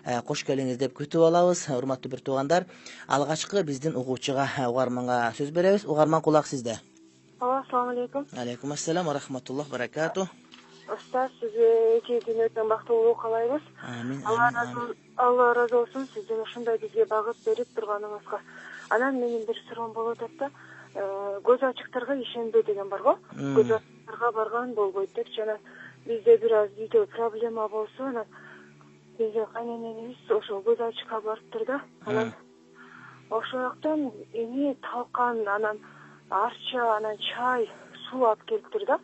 Кош келиңиz деп күтүп алабыз. Урматтуу бир туугандар, алгачкы биздин угуучуга угарманга сөз беребиз. Угарман, кулак сизде. Assalamu alaikum. Алейкум ассалам ва рахматуллах баракату. Устаз, сизге эки күнөтөн бактылуу каалайбыз. Амин, амин, амин. Алла ыраазы болсун сиздин ушундай бизге багыт берип турганыңызга. Анан менин бир суроом болуп атат да, көз ачыктарга ишенбе деген бар го. Көз ачыктарга барган болбойт деп жана бизде бир аз үйдө проблема болсо, анан бизде кайненеңиз ошо көз ачыкка барыптыр да. Анан ошол жактан эми талкан, анан арча, анан чай, суу алып келиптир да.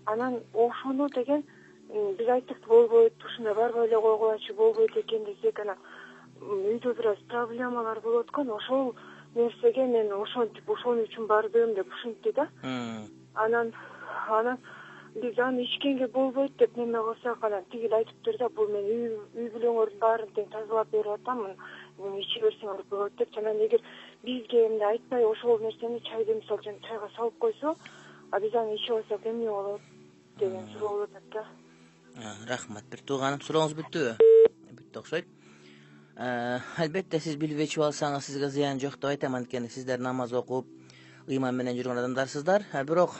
Анан ошону деген биз айттык болбойт, ушундай барбай эле койгулачы болбойт экен десек, анан үйдө бир аз проблемалар болуп аткан. Ошол нерсеге мен ошентип ошон үчүн бардым деп ушинтти да. Анан биз аны ичкенге болбойт деп неме кылсак, анан тигил айтыптыр да, бул мен үй бүлөңөрдүн баарын тең тазалап берип атам, иче берсеңер болот деп. Анан эгер бизге эмне айтпай ошол нерсени чайды мисалы үчүн чайга салып койсо, биз аны ичип алсак эмне болот деген суроо болуп атат да. Рахмат бир тууганым, сурооңуз бүттүбү? Бүттү окшойт. Албетте сиз билип ичип алсаңыз сизге зыян жок деп айтам, анткени сиздер намаз окуп, ыйман менен жүргөн адамдарсыздар. Бирок